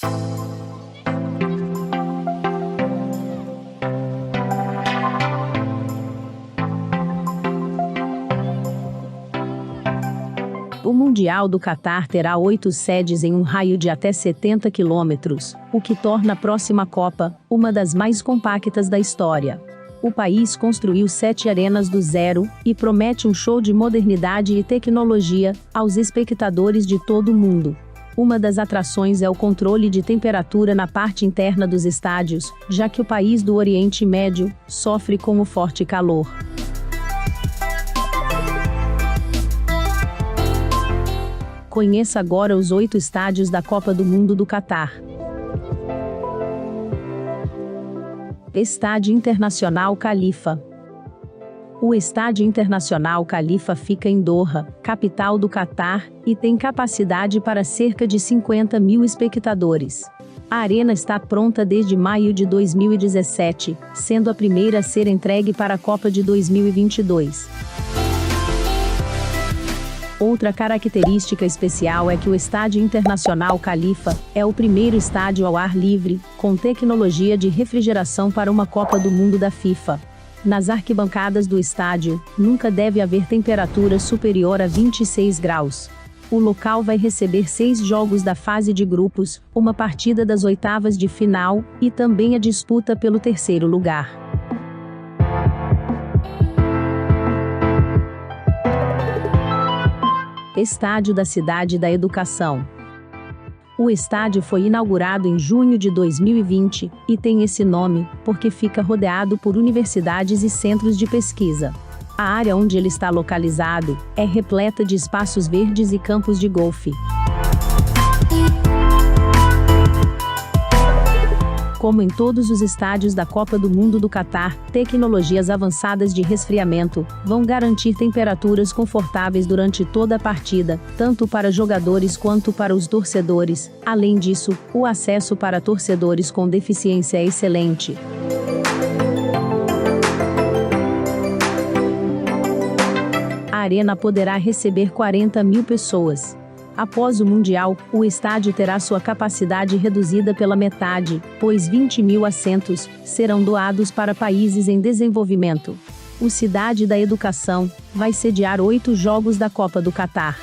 O Mundial do Catar terá 8 sedes em um raio de até 70 quilômetros, o que torna a próxima Copa uma das mais compactas da história. O país construiu 7 arenas do zero e promete um show de modernidade e tecnologia aos espectadores de todo o mundo. Uma das atrações é o controle de temperatura na parte interna dos estádios, já que o país do Oriente Médio sofre com o forte calor. Conheça agora os 8 estádios da Copa do Mundo do Catar. Estádio Internacional Khalifa. O Estádio Internacional Khalifa fica em Doha, capital do Catar, e tem capacidade para cerca de 50 mil espectadores. A arena está pronta desde maio de 2017, sendo a primeira a ser entregue para a Copa de 2022. Outra característica especial é que o Estádio Internacional Khalifa é o primeiro estádio ao ar livre, com tecnologia de refrigeração para uma Copa do Mundo da FIFA. Nas arquibancadas do estádio, nunca deve haver temperatura superior a 26 graus. O local vai receber 6 jogos da fase de grupos, uma partida das oitavas de final, e também a disputa pelo terceiro lugar. Estádio da Cidade da Educação. O estádio foi inaugurado em junho de 2020 e tem esse nome porque fica rodeado por universidades e centros de pesquisa. A área onde ele está localizado é repleta de espaços verdes e campos de golfe. Como em todos os estádios da Copa do Mundo do Catar, tecnologias avançadas de resfriamento vão garantir temperaturas confortáveis durante toda a partida, tanto para jogadores quanto para os torcedores. Além disso, o acesso para torcedores com deficiência é excelente. A arena poderá receber 40 mil pessoas. Após o Mundial, o estádio terá sua capacidade reduzida pela metade, pois 20 mil assentos serão doados para países em desenvolvimento. O Cidade da Educação vai sediar 8 jogos da Copa do Catar.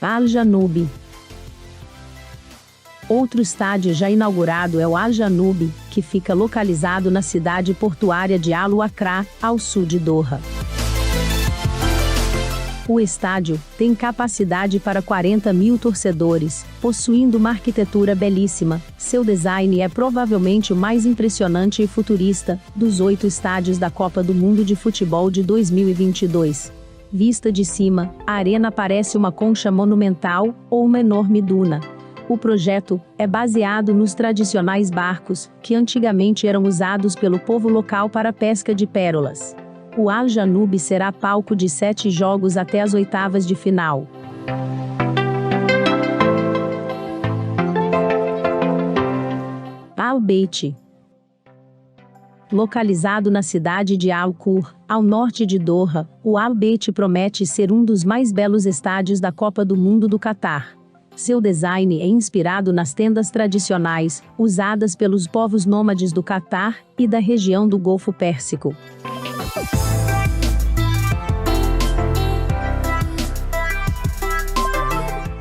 Al Janoub. Outro estádio já inaugurado é o Al Janoub, que fica localizado na cidade portuária de Al Wakra, ao sul de Doha. O estádio tem capacidade para 40 mil torcedores, possuindo uma arquitetura belíssima. Seu design é provavelmente o mais impressionante e futurista dos 8 estádios da Copa do Mundo de Futebol de 2022. Vista de cima, a arena parece uma concha monumental ou uma enorme duna. O projeto é baseado nos tradicionais barcos, que antigamente eram usados pelo povo local para pesca de pérolas. O Al Janoub será palco de 7 jogos até as oitavas de final. Al Bayt. Localizado na cidade de Al Khor, ao norte de Doha, o Al Bayt promete ser um dos mais belos estádios da Copa do Mundo do Catar. Seu design é inspirado nas tendas tradicionais, usadas pelos povos nômades do Catar e da região do Golfo Pérsico.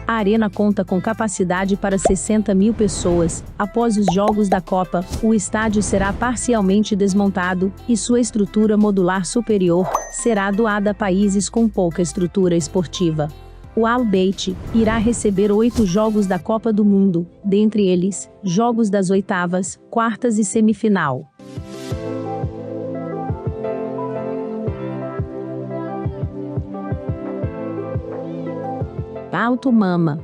A arena conta com capacidade para 60 mil pessoas. Após os jogos da Copa, o estádio será parcialmente desmontado e sua estrutura modular superior será doada a países com pouca estrutura esportiva. O Al Bayt irá receber 8 jogos da Copa do Mundo, dentre eles, jogos das oitavas, quartas e semifinal. Al Thumama.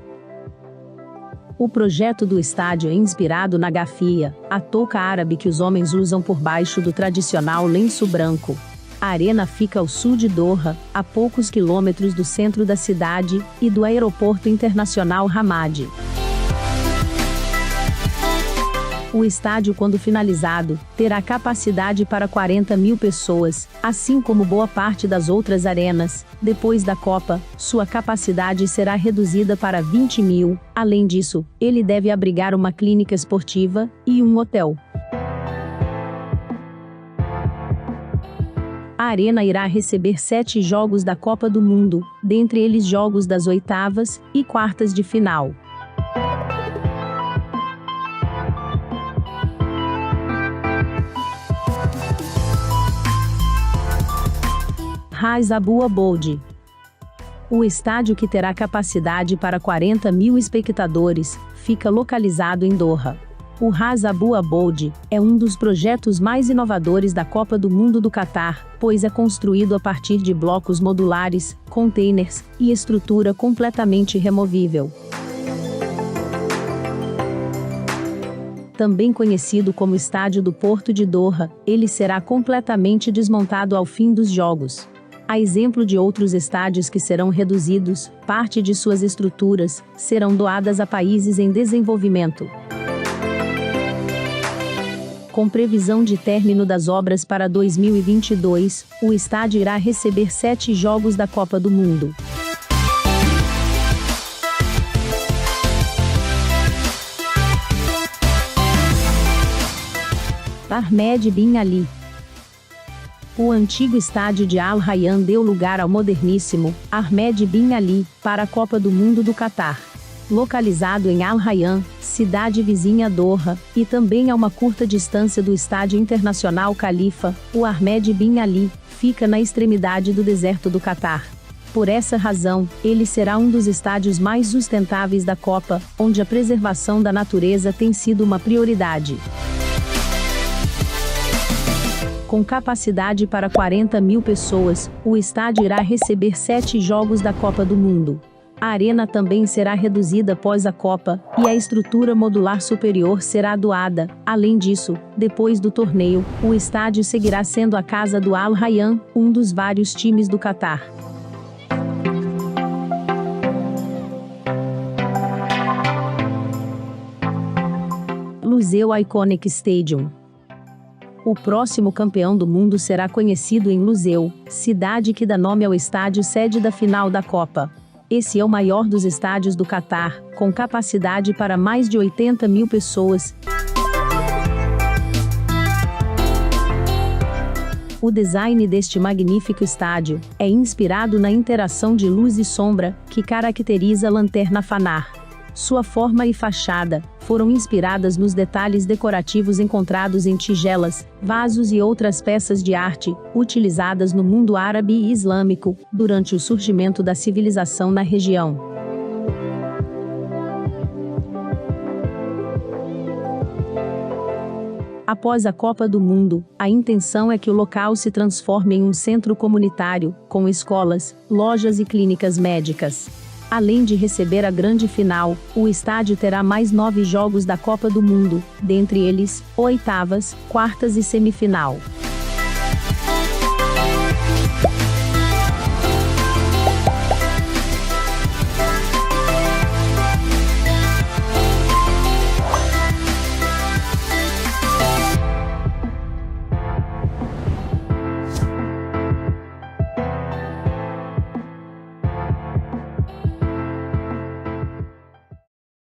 O projeto do estádio é inspirado na gafia, a touca árabe que os homens usam por baixo do tradicional lenço branco. A arena fica ao sul de Doha, a poucos quilômetros do centro da cidade e do aeroporto internacional Hamad. O estádio, quando finalizado, terá capacidade para 40 mil pessoas, assim como boa parte das outras arenas. Depois da Copa, sua capacidade será reduzida para 20 mil. Além disso, ele deve abrigar uma clínica esportiva e um hotel. A arena irá receber 7 jogos da Copa do Mundo, dentre eles jogos das oitavas e quartas de final. Ras Abu Aboud. O estádio, que terá capacidade para 40 mil espectadores, fica localizado em Doha. O Ras Abu Aboud é um dos projetos mais inovadores da Copa do Mundo do Catar, pois é construído a partir de blocos modulares, containers e estrutura completamente removível. Também conhecido como Estádio do Porto de Doha, ele será completamente desmontado ao fim dos jogos. A exemplo de outros estádios que serão reduzidos, parte de suas estruturas serão doadas a países em desenvolvimento. Com previsão de término das obras para 2022, o estádio irá receber 7 jogos da Copa do Mundo. Ahmed bin Ali. O antigo estádio de Al Rayyan deu lugar ao moderníssimo Ahmed bin Ali para a Copa do Mundo do Catar. Localizado em Al Rayyan, cidade vizinha a Doha, e também a uma curta distância do Estádio Internacional Khalifa, o Ahmed bin Ali fica na extremidade do deserto do Catar. Por essa razão, ele será um dos estádios mais sustentáveis da Copa, onde a preservação da natureza tem sido uma prioridade. Com capacidade para 40 mil pessoas, o estádio irá receber 7 jogos da Copa do Mundo. A arena também será reduzida após a Copa, e a estrutura modular superior será doada. Além disso, depois do torneio, o estádio seguirá sendo a casa do Al Rayyan, um dos vários times do Catar. Lusail Iconic Stadium. O próximo campeão do mundo será conhecido em Lusail, cidade que dá nome ao estádio sede da final da Copa. Esse é o maior dos estádios do Catar, com capacidade para mais de 80 mil pessoas. O design deste magnífico estádio é inspirado na interação de luz e sombra, que caracteriza a lanterna fanar. Sua forma e fachada foram inspiradas nos detalhes decorativos encontrados em tigelas, vasos e outras peças de arte, utilizadas no mundo árabe e islâmico, durante o surgimento da civilização na região. Após a Copa do Mundo, a intenção é que o local se transforme em um centro comunitário, com escolas, lojas e clínicas médicas. Além de receber a grande final, o estádio terá mais 9 jogos da Copa do Mundo, dentre eles, oitavas, quartas e semifinal.